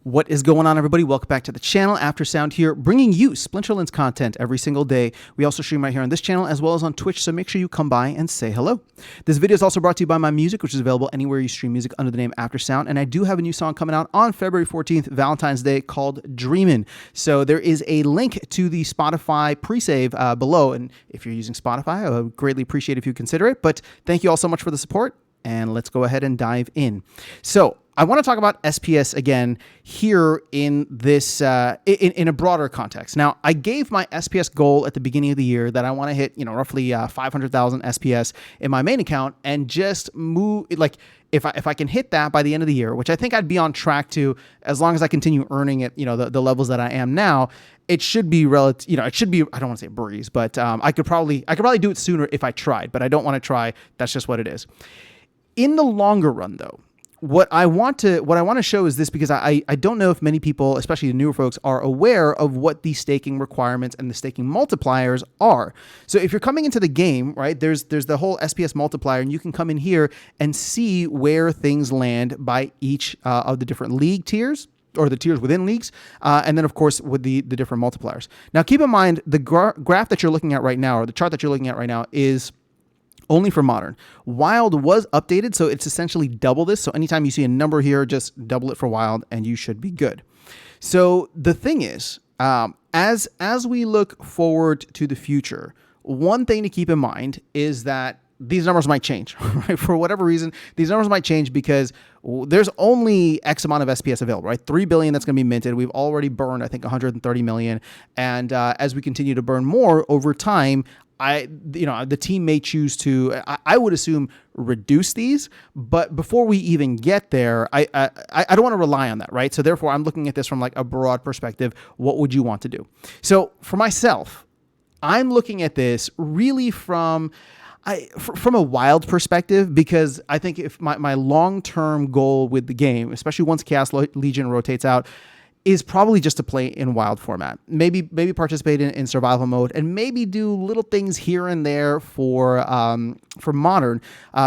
What is going on, everybody? Welcome back to the channel. After Sound here, bringing you Splinterlands content every single day. We also stream right here on this channel as well as on Twitch, so make sure you come by and say hello. This video is also brought to you by my music, which is available anywhere you stream music under the name After Sound, and I do have a new song coming out on February 14th, Valentine's Day, called Dreamin'. So there is a link to the Spotify pre-save below, and if you're using Spotify, I would greatly appreciate if you consider it. But thank you all so much for the support, and let's go ahead and dive in. So I want to talk about SPS again here in this in a broader context. Now, I gave my SPS goal at the beginning of the year that I want to hit, roughly 500,000 SPS in my main account, and just move like if I can hit that by the end of the year, which I think I'd be on track to as long as I continue earning at the levels that I am now. It should be relative, it should be, I don't want to say a breeze, but I could probably do it sooner if I tried, but I don't want to try. That's just what it is. In the longer run, though, what I want to show is this, because I don't know if many people, especially the newer folks, are aware of what the staking requirements and the staking multipliers are. So if you're coming into the game, right, there's the whole SPS multiplier, and you can come in here and see where things land by each of the different league tiers, or the tiers within leagues, and then, of course, with the different multipliers. Now, keep in mind, the graph that you're looking at right now, or the chart that you're looking at right now, is only for Modern. Wild was updated, so it's essentially double this. So anytime you see a number here, just double it for Wild, and you should be good. So the thing is, as we look forward to the future, one thing to keep in mind is that these numbers might change, right? For whatever reason, these numbers might change because there's only X amount of SPS available, right? 3 billion that's going to be minted. We've already burned, I think, 130 million. And as we continue to burn more over time, the team may choose to, I would assume, reduce these. But before we even get there, I don't want to rely on that, right? So therefore, I'm looking at this from like a broad perspective. What would you want to do? So for myself, I'm looking at this really from a Wild perspective, because I think if my long-term goal with the game, especially once Chaos Legion rotates out, is probably just to play in Wild format. Maybe participate in survival mode, and maybe do little things here and there for Modern.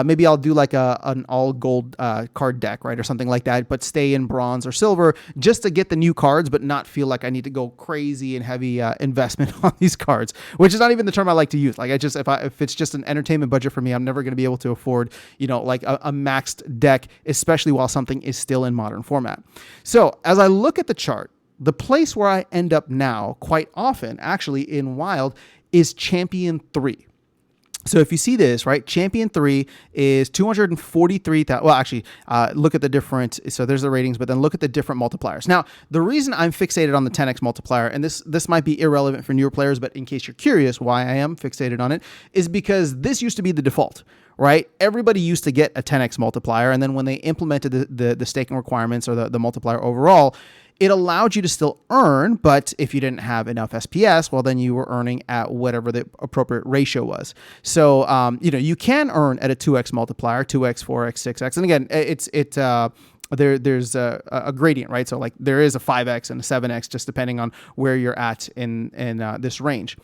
Maybe I'll do like an all gold card deck, right, or something like that, but stay in bronze or silver just to get the new cards, but not feel like I need to go crazy and heavy investment on these cards, which is not even the term I like to use. Like if it's just an entertainment budget for me, I'm never going to be able to afford, like a maxed deck, especially while something is still in Modern format. So as I look at the chart, the place where I end up now quite often, actually in Wild, is Champion 3. So if you see this, right, Champion 3 is 243,000. Well, actually, look at the different, so there's the ratings, but then look at the different multipliers. Now, the reason I'm fixated on the 10x multiplier, and this might be irrelevant for newer players, but in case you're curious why I am fixated on it, is because this used to be the default, right? Everybody used to get a 10x multiplier, and then when they implemented the staking requirements, or the multiplier overall, it allowed you to still earn, but if you didn't have enough SPS, well, then you were earning at whatever the appropriate ratio was. So, you can earn at a 2x multiplier, 2x, 4x, 6x. And again, there's a gradient, right? So like there is a 5x and a 7x, just depending on where you're at in this range.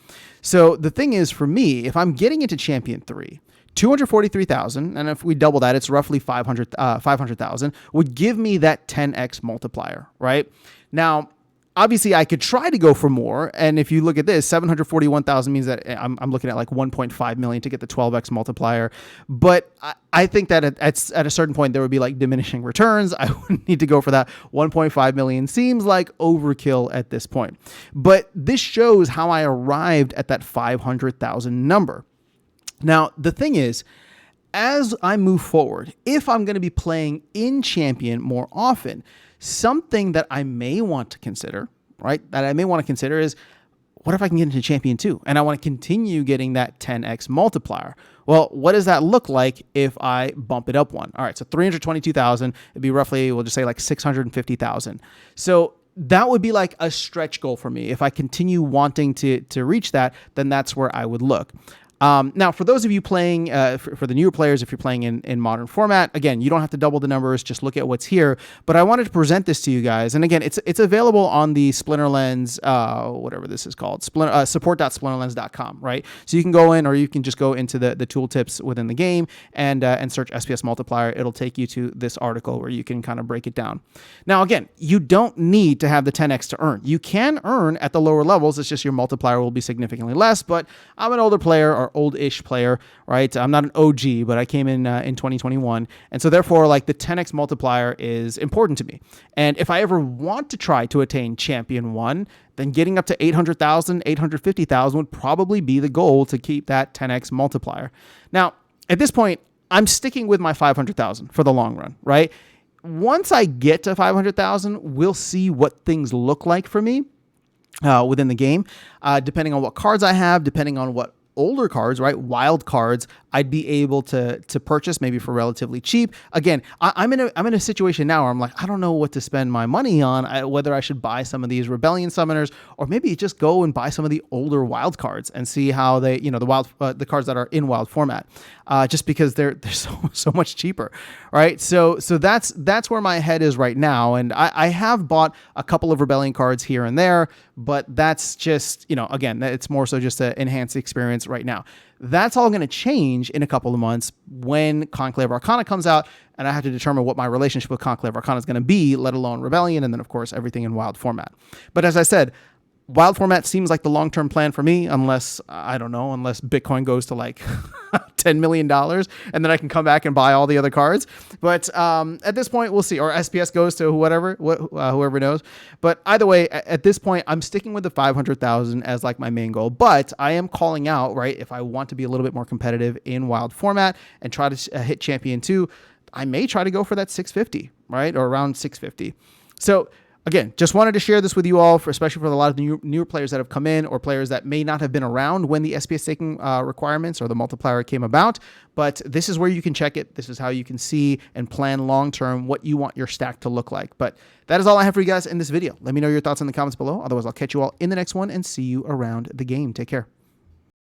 So the thing is, for me, if I'm getting into Champion 3, 243,000, and if we double that, it's roughly 500,000, would give me that 10x multiplier, right? Now, obviously, I could try to go for more, and if you look at this, 741,000 means that I'm looking at like 1.5 million to get the 12x multiplier. But I think that at a certain point, there would be like diminishing returns. I wouldn't need to go for that. 1.5 million seems like overkill at this point. But this shows how I arrived at that 500,000 number. Now, the thing is, as I move forward, if I'm going to be playing in Champion more often, something that I may want to consider, right, is, what if I can get into Champion 2 and I want to continue getting that 10x multiplier? Well, what does that look like if I bump it up one? All right, so 322,000, it'd be roughly, we'll just say like 650,000. So that would be like a stretch goal for me. If I continue wanting to reach that, then that's where I would look. Now, for those of you playing, for the newer players, if you're playing in modern format, again, you don't have to double the numbers, just look at what's here. But I wanted to present this to you guys. And again, it's available on the Splinterlands, whatever this is called, support.splinterlands.com, right? So you can go in, or you can just go into the tooltips within the game and search SPS Multiplier. It'll take you to this article where you can kind of break it down. Now, again, you don't need to have the 10x to earn. You can earn at the lower levels. It's just your multiplier will be significantly less, but I'm an older player, or old-ish player, right? I'm not an OG, but I came in 2021. And so therefore, like, the 10x multiplier is important to me. And if I ever want to try to attain Champion 1, then getting up to 800,000, 850,000 would probably be the goal to keep that 10x multiplier. Now, at this point, I'm sticking with my 500,000 for the long run, right? Once I get to 500,000, we'll see what things look like for me within the game, depending on what cards I have, depending on what older cards, right? Wild cards, I'd be able to purchase maybe for relatively cheap. Again, I'm in a situation now where I'm like, I don't know what to spend my money on, whether I should buy some of these Rebellion Summoners or maybe just go and buy some of the older wild cards and see how they, the cards that are in wild format, just because they're so much cheaper, right? So that's where my head is right now. And I have bought a couple of Rebellion cards here and there, but that's just, again, it's more so just to enhance the experience right now. That's all going to change in a couple of months when Conclave Arcana comes out, and I have to determine what my relationship with Conclave Arcana is going to be, let alone Rebellion, and then, of course, everything in wild format. But as I said, wild format seems like the long-term plan for me, unless Bitcoin goes to like $10 million, and then I can come back and buy all the other cards. But at this point, we'll see. Or SPS goes to whoever knows. But either way, at this point, I'm sticking with the 500,000 as like my main goal. But I am calling out, right, if I want to be a little bit more competitive in wild format and try to hit Champion 2, I may try to go for that 650, right, or around 650. So again, just wanted to share this with you all, especially for a lot of the newer players that have come in, or players that may not have been around when the SPS staking requirements or the multiplier came about. But this is where you can check it. This is how you can see and plan long-term what you want your stack to look like. But that is all I have for you guys in this video. Let me know your thoughts in the comments below. Otherwise, I'll catch you all in the next one and see you around the game. Take care.